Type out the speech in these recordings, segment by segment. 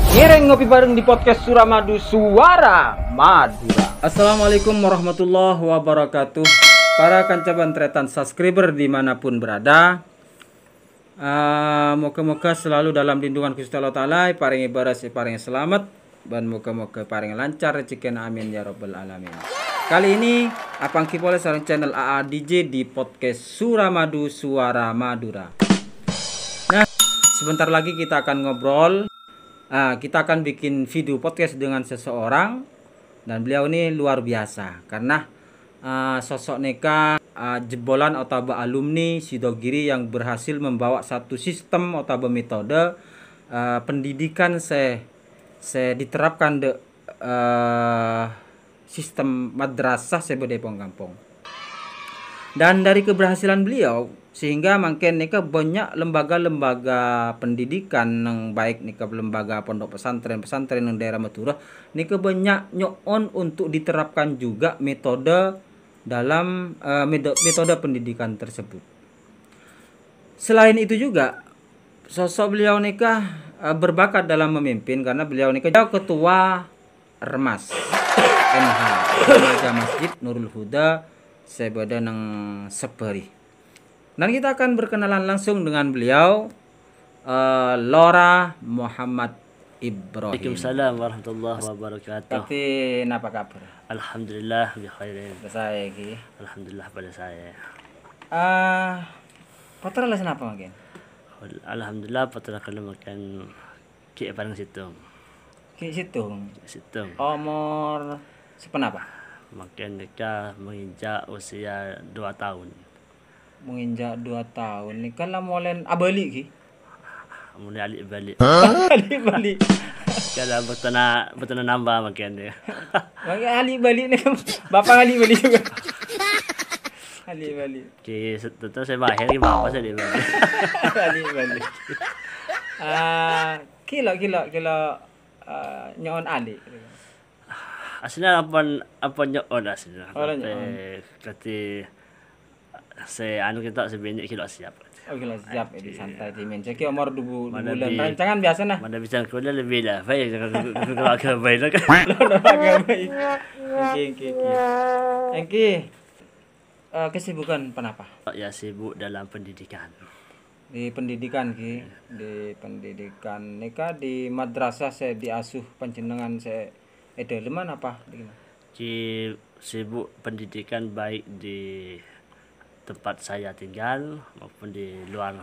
Giring ngopi bareng di podcast Suramadu Suara Madura. Assalamualaikum warahmatullahi wabarakatuh. Para kancaban tretan subscriber dimanapun berada, moga-moga selalu dalam lindungan Gusti Allah Ta'ala, paring ibadah paring selamat, dan moga-moga paring lancar rezeki, amin ya rabbal alamin. Kali ini apang kipoleh sareng channel AA DJ di podcast Suramadu Suara Madura. Nah, sebentar lagi kita akan ngobrol. Kita akan bikin video podcast dengan seseorang, dan beliau ini luar biasa karena sosok neka jebolan atau alumni Sidogiri yang berhasil membawa satu sistem atau metode pendidikan se diterapkan de sistem madrasah sebede kampung. Dan dari keberhasilan beliau sehingga makin nika banyak lembaga-lembaga pendidikan yang baik nika lembaga pondok pesantren yang daerah Madura nika banyak nyoon untuk diterapkan juga metode dalam metode pendidikan tersebut. Selain itu juga sosok beliau nika berbakat dalam memimpin karena beliau nika ketua Remas NH Remaja Masjid Nurul Huda sebada nang Sebari. Dan kita akan berkenalan langsung dengan beliau, Lora Muhammad Ibrahim. Waalaikumsalam warahmatullahi wabarakatuh. Tapi apa kabar? Alhamdulillah bi khairin. Saya ki. Alhamdulillah pada saya. Kotor lah kenapa makin? Alhamdulillah patra kalau makan ki barang situng. Ki situng. Situng. Umur sepenapa? Makin nikah menginjak usia 2 tahun. Menginjak 2 tahun. Ini kan lah molen abali ki. Mulai alik balik. Balik. Kalau bertanah nambah makin dia. Makin alik balik ni. Bapak alik balik juga. Alik balik. Ki tentu saya mahir ki bapak saya dia balik. Alik balik. Kilo nyon alik. Aslinya apa nyon aslinya. Kati saya kita sebanyak kilo siap. Oh kilo siap di santai di men. Ceki umur 2 bulan. Rancangan biasa nah. Mana bisa kuliah lebih lah. Baik kalau ke baik lah kan. Engki. Kesibukan kenapa? Ya sibuk dalam pendidikan. Di pendidikan ki, di pendidikan nika di madrasah saya diasuh panjenengan saya edeleman apa gimana? Ki sibuk pendidikan baik di tempat saya tinggal maupun di luar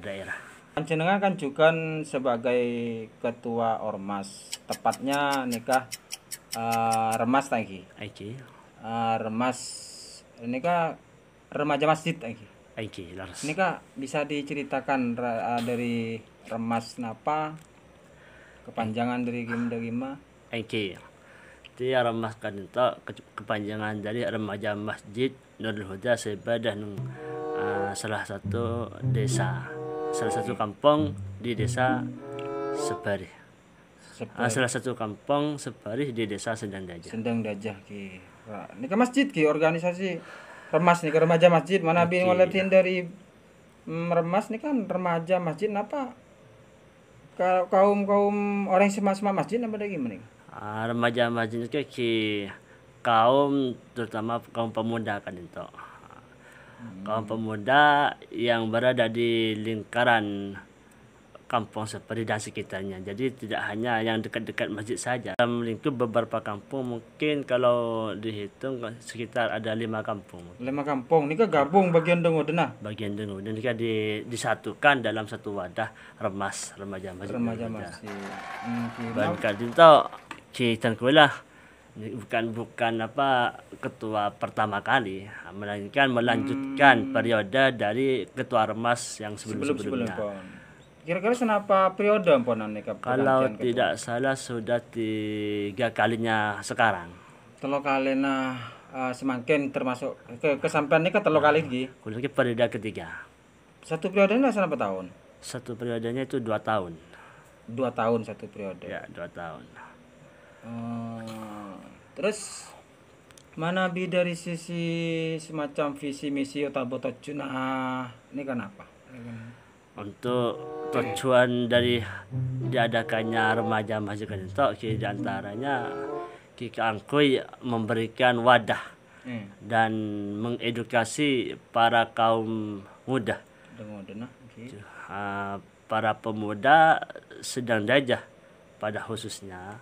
daerah. Panjenengan kan juga sebagai ketua ormas, tepatnya nikah Remas lagi. Remas nikah remaja masjid lagi. Laras. Nikah bisa diceritakan dari Remas napa kepanjangan dari gimana? Dia Remas kan itu kepanjangan dari Remaja Masjid Nurul Huda sebadah salah satu desa, salah satu kampung di desa Sebari. Salah satu kampung Sebari di desa Sendang Dajah ki. Ini ke masjid ki organisasi Remas nih ke Remaja Masjid mana bin ngeliatin dari Remas nih kan remaja masjid apa kaum orang semak masjid apa ada gimana? Remaja masjid itu ki kaum terutama kaum pemuda kan itu. Kaum pemuda yang berada di lingkaran kampung seperti dan sekitarnya. Jadi tidak hanya yang dekat-dekat masjid saja. Dalam lingkup beberapa kampung mungkin kalau dihitung sekitar ada 5 kampung. 5 kampung. Ini kan gabung bagian dengo denah. Bagian dengo dan ini disatukan dalam satu wadah Remas Remaja Masjid. Remaja Masjid. Bahkan itu kita kuliah bukan apa ketua pertama kali, melainkan melanjutkan periode dari ketua Remas yang sebelum-sebelumnya. Kira-kira kenapa periode amponan nika? Kalau tidak salah sudah 3 kalinya sekarang. 3 kalina semakin termasuk kesampaian nika 3 kali lagi. Kuliah periode ketiga. Satu periodenya berapa tahun? Satu periodenya itu 2 tahun. 2 tahun satu periode. Ya, 2 tahun. Terus mana bi dari sisi semacam visi misi atau botot junah ini kan apa? Untuk tujuan dari diadakannya remaja masjid Kanito ki diantaranya ki angkui memberikan wadah dan mengedukasi para kaum muda. Para pemuda sedang dajah pada khususnya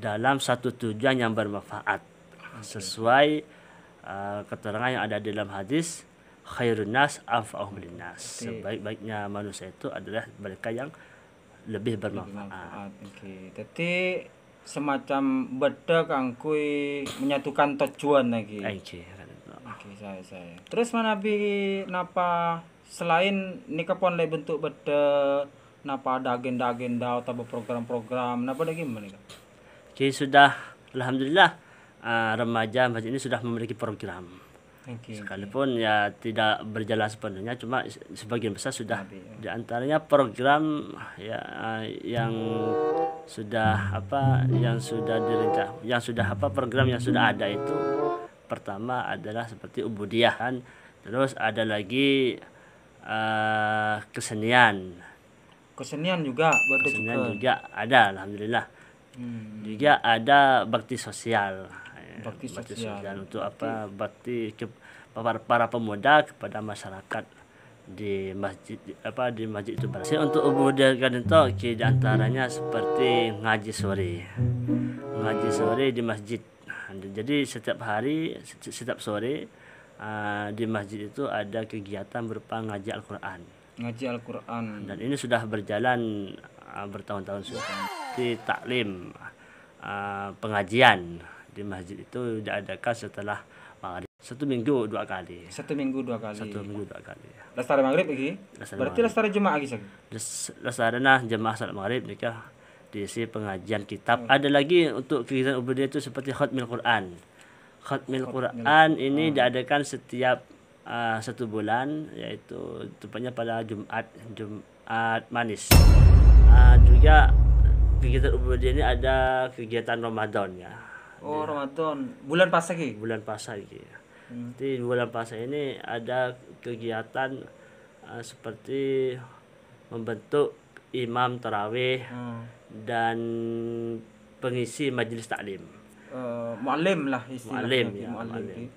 dalam satu tujuan yang bermanfaat sesuai keterangan yang ada di dalam hadis, khairun nas anfa'uhum linnas. Sebaik-baiknya manusia itu adalah mereka yang lebih bermanfaat. Jadi semacam beda kangkui menyatukan tujuan lagi. Saya. Terus mana napa selain nikah pon lay bentuk beda napa ada agenda-agenda atau program-program napa lagi gimana? Sudah alhamdulillah remaja masjid ini sudah memiliki program. Sekalipun ya tidak berjalan sepenuhnya, cuma sebagian besar sudah. Di antaranya program ya yang sudah program yang sudah ada itu pertama adalah seperti ubudiah, terus ada lagi kesenian juga ada alhamdulillah. Juga ada bakti sosial untuk bakti para pemuda kepada masyarakat di masjid itu. Untuk ubudiah Kanito di antaranya seperti ngaji sore di masjid. Jadi setiap sore di masjid itu ada kegiatan berupa ngaji Al-Quran. Dan ini sudah berjalan bertahun-tahun sudah. Di taklim pengajian di masjid itu diadakan setelah maghrib. Satu minggu dua kali. Lestari maghrib lagi? Berarti lestari jemaah lagi? Lestarina jemaah salat maghrib nikah diisi pengajian kitab. Ada lagi untuk kegiatan ubudiah itu seperti khatmil Quran. Khatmil Quran ini diadakan setiap 1 bulan, yaitu tepatnya pada Jumat Manis. Juga kegiatan ubudiah ini ada kegiatan Ramadan ya. Ramadan. Bulan puasa lagi? Di bulan puasa ini ada kegiatan seperti membentuk imam tarawih dan pengisi majelis taklim. Muallim lah istilahnya. Muallim.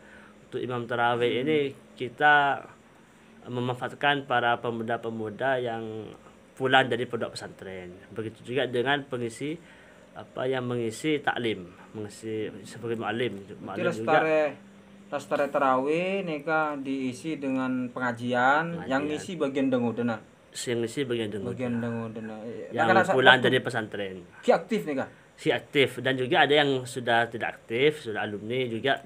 Untuk imam tarawih ini kita memanfaatkan para pemuda-pemuda yang pulang dari pondok pesantren. Begitu juga dengan pengisi mengisi taklim, sebagai muallim juga. Lestari tarawih nikah diisi dengan pengajian. Yang ngisi bagian dengudena. Yang pulang dari pesantren. Si aktif nikah. Dan juga ada yang sudah tidak aktif, sudah alumni juga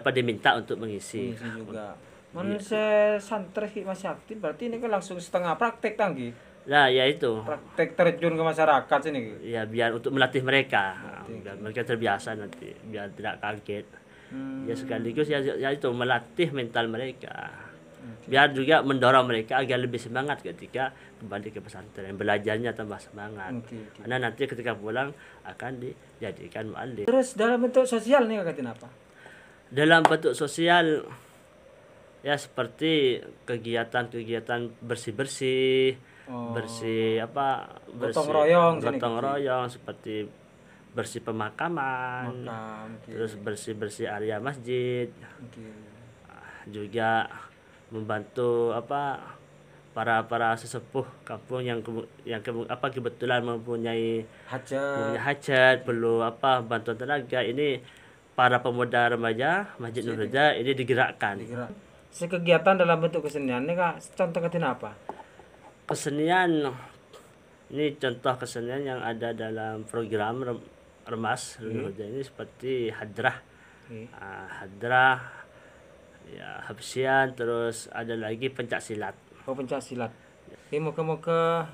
diminta untuk mengisi. Juga. Manusia santri masih aktif berarti ini kan langsung setengah praktek tanggi. Nah, ya itu. Praktek terjun ke masyarakat sini. Ya, biar untuk melatih mereka, biar mereka terbiasa nanti, biar tidak kaget. Ya sekaligus ya itu melatih mental mereka. Biar juga mendorong mereka agar lebih semangat ketika kembali ke pesantren, belajarnya tambah semangat. Karena nanti ketika pulang akan dijadikan muallim. Terus dalam bentuk sosial nih kakatin apa? Dalam bentuk sosial ya seperti kegiatan bersih-bersih, gotong royong seperti bersih pemakaman, terus bersih area masjid. Juga membantu para sesepuh kampung yang kebetulan mempunyai hajat, perlu bantuan tenaga. Ini para pemuda remaja Masjid Nur Huda ini digerakkan. Kegiatan dalam bentuk kesenian ini contoh apa? Kesenian ini contoh kesenian yang ada dalam program Remas Nur Huda ini seperti hadrah, ya habsian, terus ada lagi pencak silat. Pencak silat. Moga-moga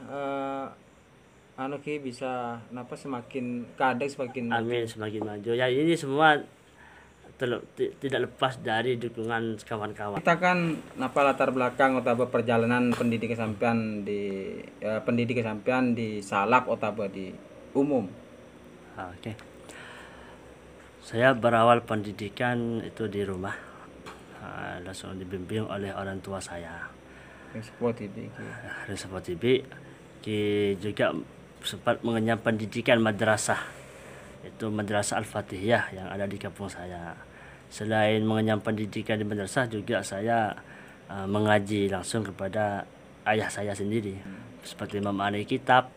bisa semakin kadang semakin amin, semakin maju. Ya ini semua tidak lepas dari dukungan kawan-kawan. Kita kan latar belakang atau perjalanan pendidikan sampean di Salak atau di umum. Oke. Saya berawal pendidikan itu di rumah. Langsung dibimbing oleh orang tua saya. Sport TV ki. Sport TV ki juga sempat mengenyam pendidikan madrasah, itu Madrasah Al-Fatihiyah yang ada di kampung saya. Selain mengenyam pendidikan di madrasah, juga saya mengaji langsung kepada ayah saya sendiri, seperti memahami kitab.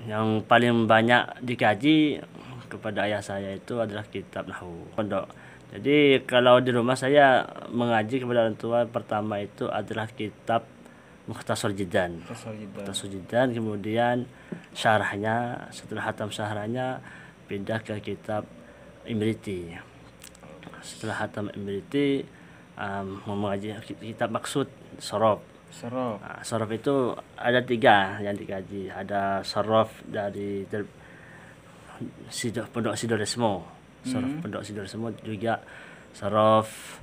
Yang paling banyak dikaji kepada ayah saya itu adalah kitab Nahwu pondok. Jadi kalau di rumah saya mengaji kepada orang tua, pertama itu adalah kitab Mukhtasar Jiddan. Mukhtasar Jiddan, kemudian syarahnya, setelah hatam syarahnya pindah ke kitab Imriti. Setelah hatam Imriti mengaji kitab Maksud Sorof. Sorof itu ada 3 yang dikaji. Ada Sorof dari Pondok Sidoresmo. Sorof Pondok Sidoresmo, juga Sorof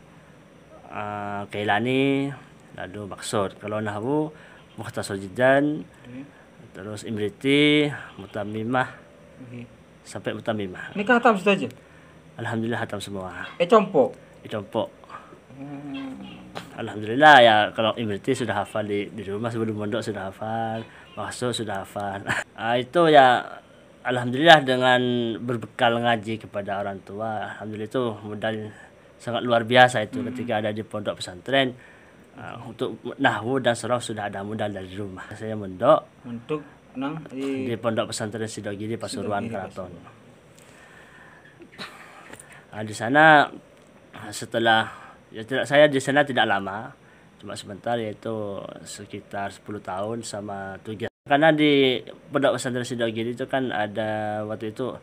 Kailani, lalu Maksud. Kalau Nahwu Mukhtasar Jiddan, terus Imriti, Mutammimah, sampai Mutammimah. Ini hatam sudah aja? Alhamdulillah hatam semua. Compo? Compo. Alhamdulillah ya, kalau Imriti sudah hafal di rumah, sebelum mondok sudah hafal, Maksud sudah hafal. Itu ya alhamdulillah dengan berbekal ngaji kepada orang tua, alhamdulillah itu modal sangat luar biasa itu ketika ada di pondok pesantren. Untuk Nahwu dan Sorof sudah ada modal dari rumah. Saya mondok untuk di pondok pesantren Sidogiri Pasuruan Keraton. Di sana setelah saya di sana tidak lama, cuma sebentar, yaitu sekitar 10 tahun sama tugas. Karena di pondok pesantren Sidogiri itu kan ada waktu itu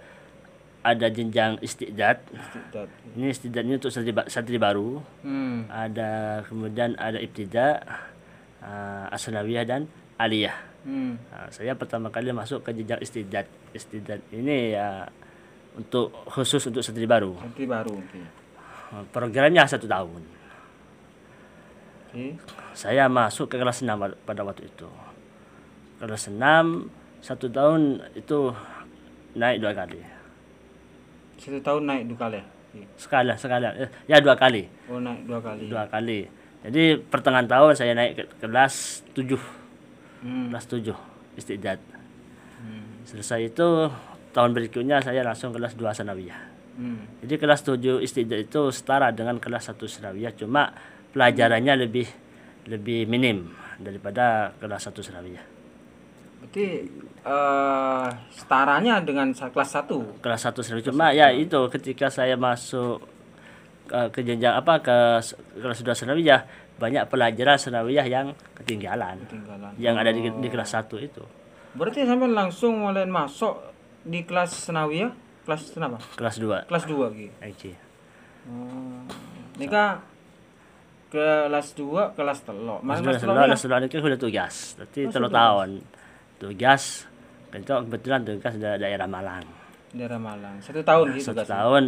ada jenjang istiqdad. Ini istiqdad ini untuk santri baru. Ada kemudian ada ibtida, asnawiyah dan aliyah. Saya pertama kali masuk ke jenjang istiqdad. Istiqdad ini ya khusus untuk santri baru. Programnya 1 tahun. Saya masuk ke kelas 6 pada waktu itu. Kelas 6 1 tahun itu naik 2 kali. 1 tahun naik 2 kali? Sekali. Ya 2 kali. Oh, naik 2 kali. 2 kali. Jadi pertengahan tahun saya naik ke kelas 7. Kelas 7 istiqdad. Selesai itu tahun berikutnya saya langsung kelas 2 sanawiyah. Jadi kelas 7 istiqdad itu setara dengan kelas 1 sanawiyah, cuma pelajarannya lebih minim daripada kelas 1 sanawiyah. Berarti setaranya dengan kelas 1. Kelas 1 sanawiyah, cuma ya itu ketika saya masuk ke jenjang ke kelas 2 sanawiyah, banyak pelajaran sanawiyah yang ketinggalan. Yang ada di kelas 1 itu. Berarti sampai langsung mulai masuk di kelas sanawiyah, kelas kenapa? Kelas 2. Kelas 2 gitu. Oke. Nika kelas 2 kelas telok. Kelas 2 ini sudah tugas. Berarti 3 tahun. Tugas kebetulan tugas dari daerah Malang. 1 tahun gitu. 1 tahun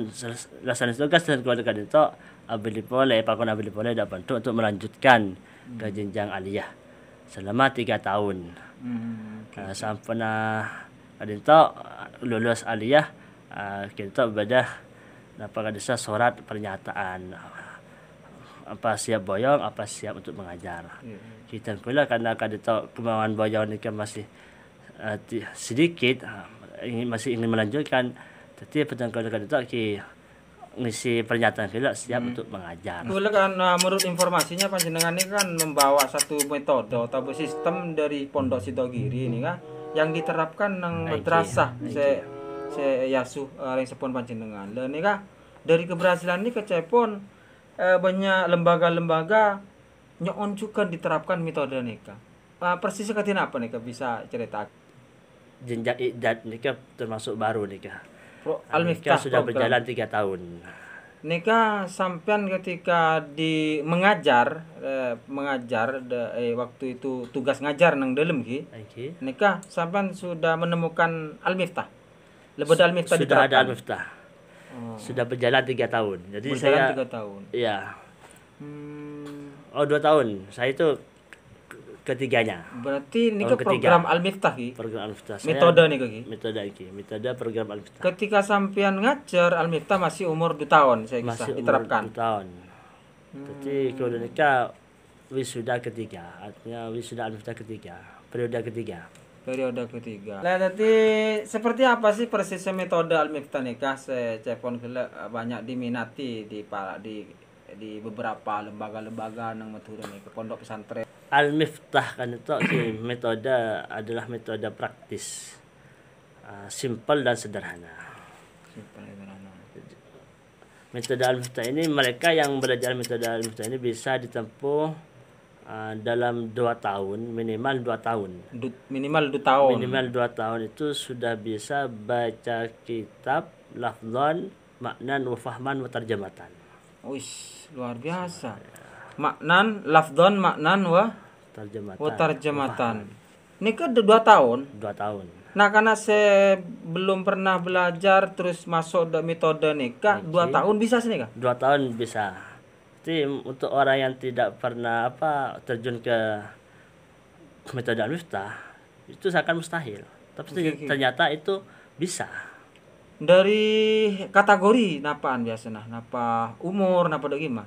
laksana tugas dan keluarga itu abili boleh dapat bantu untuk melanjutkan ke jenjang aliyah selama 3 tahun. Sampai itu lulus aliyah, kita ibadah dapat desa surat pernyataan apa siap boyong, apa siap untuk mengajar. Kita pula karena kemauan boyong ini kan masih sedikit, masih ingin melanjutkan, jadi petangkal itu ngisi pernyataan kita siap untuk mengajar. Boleh kan, menurut informasinya panjenengan ini kan membawa satu metode atau sistem dari Pondok Sidogiri ini kan yang diterapkan nang madrasah se yasuh yang sepon panjenengan. Dan ini kan dari keberhasilan ini kecepon banyak lembaga-lembaga nyon juga diterapkan metode ini kan. Persis seperti apa nih bisa cerita? Jenjang iqdad nikah termasuk baru nikah. Al-Miftah sudah berjalan 3 tahun. Nikah sampean ketika mengajar waktu itu tugas ngajar nang dalem ki. Nikah sampean sudah menemukan Al-Miftah. Lebeda Al-Miftah sudah ada Al-Miftah. Sudah berjalan 3 tahun. Jadi berjalan 3 tahun. Iya. 2 tahun. Saya itu ketiganya. Berarti ini program Al-Miftah ki. Program Al-Miftah. Metode nih ki. Metode program Al-Miftah. Ketika sampean ngajar Al-Miftah masih umur 2 tahun saya masih diterapkan. 2 tahun. Jadi kalau nikah wisuda ketiga, artinya wisuda Al-Miftah ketiga, periode ketiga. Periode ketiga. Lah jadi seperti apa sih persisnya metode Al-Miftah nikah cepon banyak diminati di beberapa lembaga-lembaga nang maturun ke pondok pesantren. Al-Miftah kan itu metode adalah metode praktis, simple dan sederhana. Metode Al-Miftah ini, mereka yang belajar metode Al-Miftah ini bisa ditempuh dalam 2 tahun, minimal 2 tahun. Minimal 2 tahun. Minimal 2 tahun itu sudah bisa baca kitab, lafzan, maknan, wa fahman, wa tarjamatan. Wih, luar biasa. Maknan, lafzan, maknan, wa tarjamatan. Ini kan 2 tahun. 2 tahun. Nah, karena saya belum pernah belajar terus masuk ke metode nikah, 2 tahun bisa sih nikah? 2 tahun bisa. Jadi untuk orang yang tidak pernah terjun ke metode Al-Miftah itu seakan mustahil. Tapi ternyata itu bisa. Dari kategori napaan biasanya? Napa umur, napa gimana?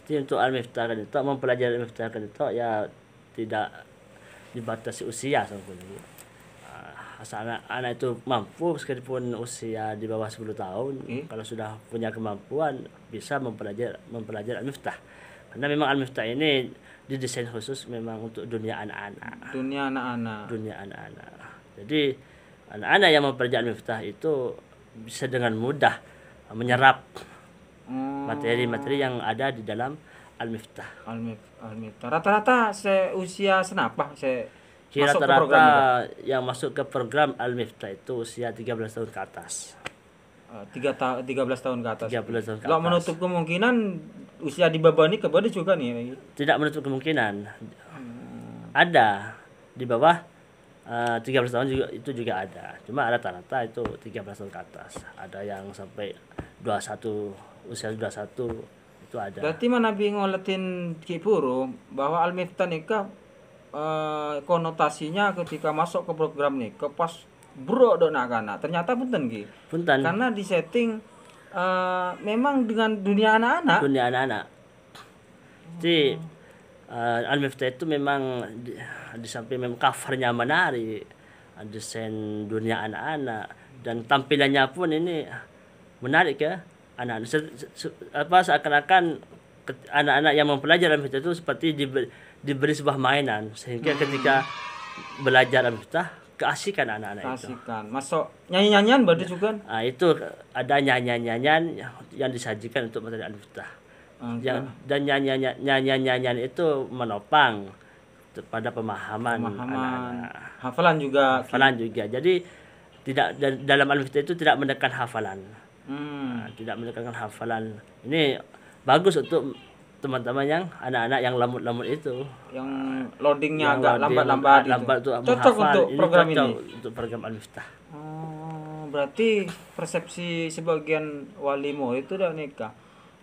Jadi untuk Al-Miftah kan itu mempelajari Al-Miftah kan itu ya tidak dibatasi usia sebetulnya. Asal anak itu mampu, sekalipun usia di bawah 10 tahun, kalau sudah punya kemampuan bisa mempelajari Al-Miftah. Karena memang Al-Miftah ini didesain khusus memang untuk dunia anak-anak. Jadi anak-anak yang mempelajari Al-Miftah itu bisa dengan mudah menyerap materi-materi yang ada di dalam Al-Miftah. Rata-rata usia senapa rata-rata yang masuk ke program Al-Miftah itu usia 13 tahun ke atas. 13 tahun ke atas. 13 tahun ke atas. Kalau menutup kemungkinan usia di bawah ini kepada juga nih. Tidak menutup kemungkinan. Ada di bawah 13 tahun juga ada. Cuma rata-rata itu 13 tahun ke atas. Ada yang sampai 21, usia 21 itu ada. Berarti mana ngoletin Ki Puru bahwa Al-Miftah nikah konotasinya ketika masuk ke program nih pas bro do nakana ternyata punten Ki. Punten. Karena di setting memang dengan dunia anak-anak. Jadi Al-Miftah itu memang di samping memang covernya menarik, desain dunia anak-anak dan tampilannya pun ini menarik ya anak-anak. Seakan-akan anak-anak yang mempelajari Al-Miftah itu seperti diberi sebuah mainan sehingga ketika belajar Al-Miftah keasikan anak-anak itu. Masuk nyanyi-nyanyian berarti juga. Itu ada nyanyian yang disajikan untuk materi Al-Miftah. Dan nyanyian itu menopang pada pemahaman anak-anak. Hafalan juga. Jadi tidak dalam Al-Miftah itu tidak menekan hafalan. Tidak menekankan hafalan. Ini bagus untuk teman-teman yang anak-anak yang lambat-lambat itu, yang loadingnya agak lambat itu cocok untuk program ini. Untuk program Al-Miftah. Berarti persepsi sebagian wali murid itu udah nikah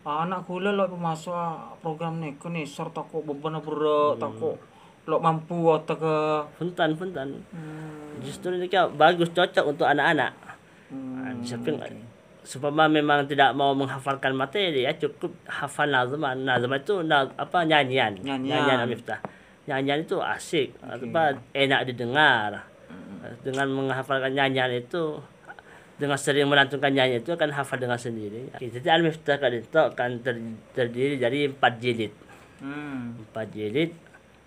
anak kula lo masuk program nikah nih serta kok beban berat kok lo mampu atau ke puntan justru ini bagus, cocok untuk anak-anak. Supaya memang tidak mau menghafalkan materi ya cukup hafal nazman itu nyanyian Al-Miftah. Nyanyian itu asik, enak didengar. Dengan menghafalkan nyanyian itu, dengan sering melantunkan nyanyian itu akan hafal dengan sendiri. Jadi Al-Miftah kan terdiri dari 4 jilid. 4 jilid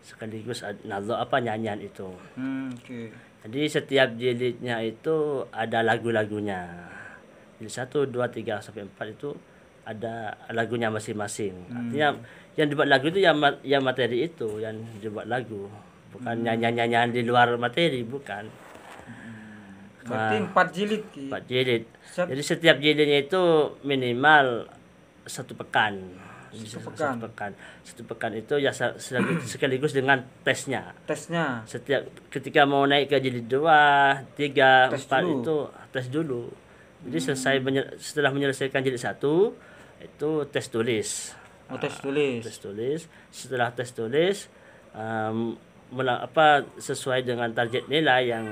sekaligus nyanyian itu. Jadi setiap jilidnya itu ada lagu-lagunya. Jadi 1, 2, 3 sampai 4 itu ada lagunya masing-masing. Artinya yang dibuat lagu itu ya materi itu yang dibuat lagu, bukan nyanyian di luar materi, bukan. Berarti 4 jilid. 4 jilid. Jadi setiap jilidnya itu minimal 1 pekan. Satu pekan itu ya sekaligus dengan tesnya. Ketika mau naik ke jilid 2, 3, 4 itu tes dulu. Jadi setelah menyelesaikan jilid 1 itu tes tulis. Tes tulis. Setelah tes tulis sesuai dengan target nilai yang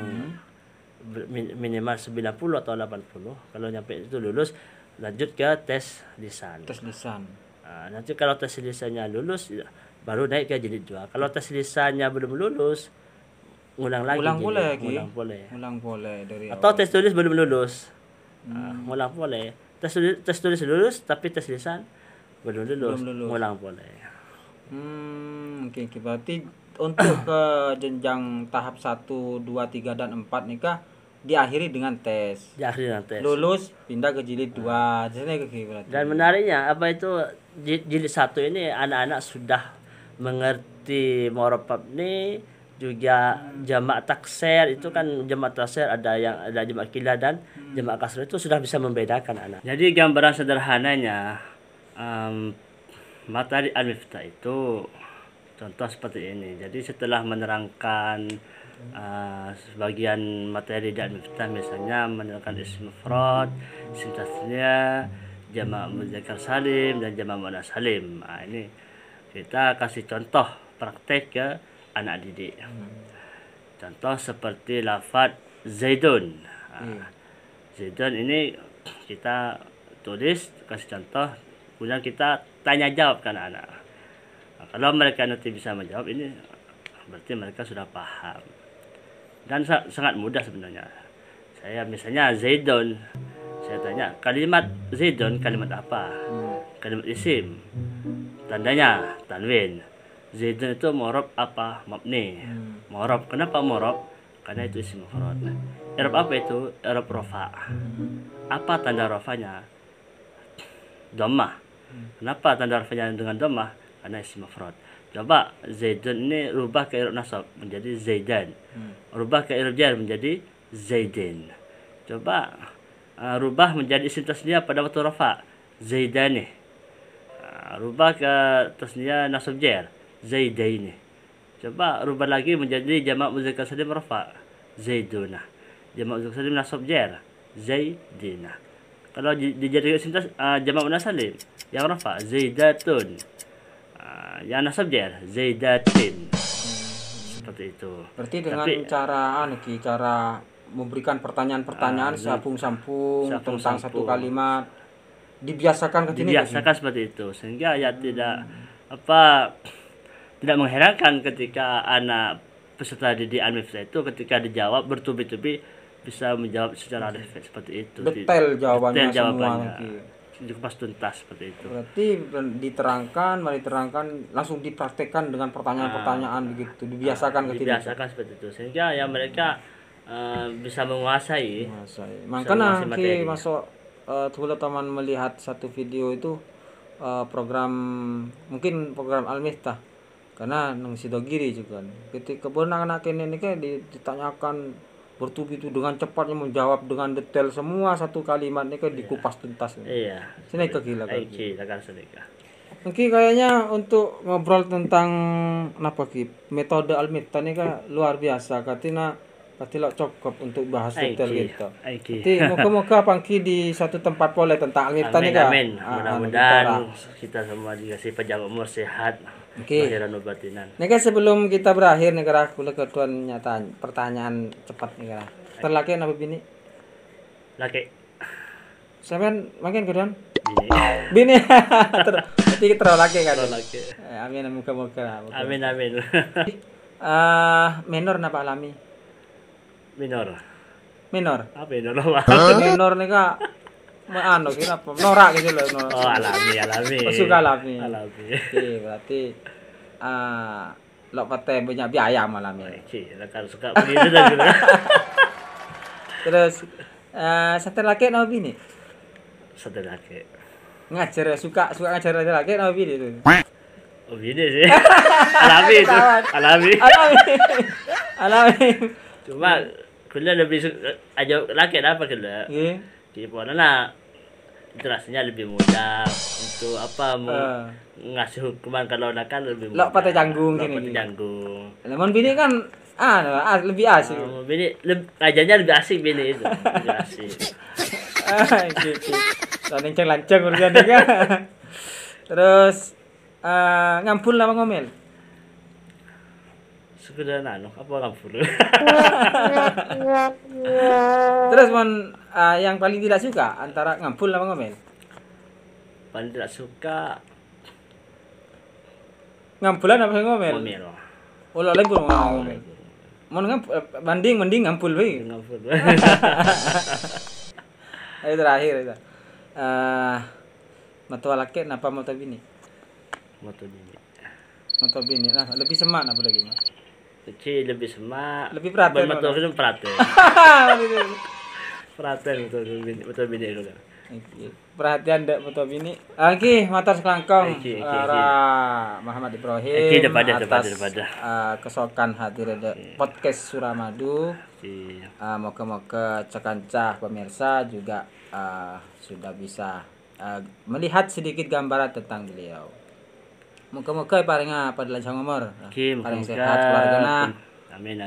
minimal 90 atau 80. Kalau nyampe itu lulus, lanjut ke tes lisan. Nanti kalau tes lisannya lulus baru naik ke jilid 2. Kalau tes lisannya belum lulus, ngulang lagi Ulang jilid, boleh lagi. ngulang boleh. Ulang boleh dari Atau awal. tes tulis belum lulus, ngulang boleh. Tes tulis lulus tapi tes lisan belum lulus, Belum lulus. ngulang boleh. Oke, oke. Berarti untuk ke jenjang tahap 1, 2, 3 dan 4 nih kah diakhiri dengan tes. Di akhir tes. Lulus pindah ke jilid 2. Jadi kayak berarti. Dan menariknya apa itu jilid 1 ini anak-anak sudah mengerti morofab ini, juga jamak taksir itu kan jamak taksir ada jamak kilah dan jamak kasr itu sudah bisa membedakan anak. Jadi gambaran sederhananya materi Al-Miftah itu contoh seperti ini. Jadi setelah menerangkan sebagian materi di Al-Miftah, misalnya menerangkan isim mufrad, isim tasniyah, jamak muzakkar salim dan jamak muannas salim. Nah, ini kita kasih contoh praktek ke anak didik. Contoh seperti lafaz Zaidun. Zaidun ini kita tulis, kasih contoh, kemudian kita tanya jawab kan anak. Nah, kalau mereka nanti bisa menjawab, ini berarti mereka sudah paham. Dan sangat mudah sebenarnya. Saya misalnya Zaidun, saya tanya kalimat Zaidun kalimat apa? Kalimat isim. Tandanya tanwin. Zaidun itu mu'rab apa? Mabni. Mu'rab. Kenapa mu'rab? Karena itu isim mufrad. I'rab apa itu? I'rab rafa. Apa tanda rafanya? Dhammah. Kenapa tanda rafanya dengan dhammah? Karena isim mufrad. Coba Zaidun ini rubah ke i'rab nasab menjadi Zaidan. Rubah ke i'rab jar menjadi Zaidin. Coba rubah menjadi isim tasniyah pada waktu rafa, Zaidani. Rubah ke tasniyah nasab jar, Zaidaini. Coba rubah lagi menjadi jamak muzakkar salim rafa, Zaiduna. Jamak muzakkar salim nasab jar, Zaidina. Kalau dijadikan isim jamak muannas salim yang rafa, Zaidatun. Yang nasab jar, Zaidatin. Seperti itu. Berarti dengan cara memberikan pertanyaan-pertanyaan sambung-sambung tentang satu kalimat dibiasakan dibiasakan seperti itu, sehingga ya tidak mengherankan ketika anak peserta didik Al-Miftah itu ketika dijawab bertubi-tubi bisa menjawab secara refleks seperti itu. Detail jawabannya semua. Dikupas tuntas seperti itu. Berarti diterangkan, langsung dipraktekkan dengan pertanyaan-pertanyaan begitu, dibiasakan dibiasakan seperti itu, sehingga ya mereka bisa menguasai. Makanya masuk teman-teman melihat satu video itu mungkin program Al-Miftah karena nang Sidogiri juga. Ketika anak-anak ini kan ditanyakan bertubi-tubi dengan cepatnya menjawab dengan detail semua satu kalimat ini kan dikupas tuntas. Iya. Sini kegila. Oke, kayaknya untuk ngobrol tentang metode Al-Miftah ini kan luar biasa. Katila cukup untuk bahas detail gitu. Jadi moga-moga pangki di satu tempat boleh tentang Al-Miftah ini kan. Amin. Mudah-mudahan kita semua dikasih panjang umur, sehat. Lahiran batinan. Nih kan sebelum kita berakhir nih kira kula ketuan pertanyaan cepat nih kira. Terlaki apa bini? Laki. Sampean makin ketuan? Bini. Berarti terlalu laki kan. Laki. Amin, moga-moga. Amin. Menor napa alami? Minor. Apa minor? Minor nih kak. Kira apa? Norak gitu loh. Oh, alami. Suka alami. Oke, berarti lo pakai banyak biaya malam ya. Kan suka begitu dah gitu. Terus satu laki nama bini? Satu laki. Ngajar suka ngajar laki nama bini itu. Oh, bini sih. Alami. Cuma kuliah lebih aja laki apa kuliah? Iya. Jadi pokoknya interaksinya lebih mudah untuk ngasih hukuman kalau kan lebih mudah. Lo pada canggung gini. Lemon bini kan lebih asik. Bini ngajarnya lebih asik bini itu. Lebih asik. Gitu. Lancang urusan dia. Terus ngampul apa ngomel? Sekedar apa ngampul. Terus yang paling tidak suka antara ngampul sama ngomel? Paling tidak suka Ngampulan apa ngomel? ngomel. Ulah lagi pun ngomel. Mun mending ngampul we. Ngampun. Ayo terakhir itu. Matua laki napa matua bini? Moto bini. Matua bini. Nah, lebih semak apa lagi, Mas? Kecil lebih semak. Lebih perhatian. Moto film perhatian. Perhatian moto bini itu. Perhatian dek matua bini. Oke, matur selangkong. Oke. Muhammad Ibrahim Depada. kesokan hadir di podcast Suramadu. Oke. Moga-moga cekancah pemirsa juga sudah bisa melihat sedikit gambaran tentang beliau. Moga-moga paringa padalancang umur. Oke, Paling moga-moga. sehat keluargana. Amin.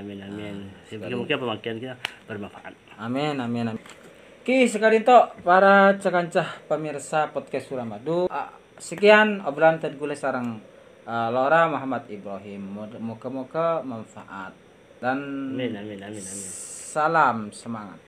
Semoga pemakian kita bermanfaat. Amin. Oke, sekali tok para cekancah pemirsa podcast Suramadu. Sekian obrolan tenggules sareng Lora Muhammad Ibrahim. Moga-moga manfaat dan Amin. salam semangat.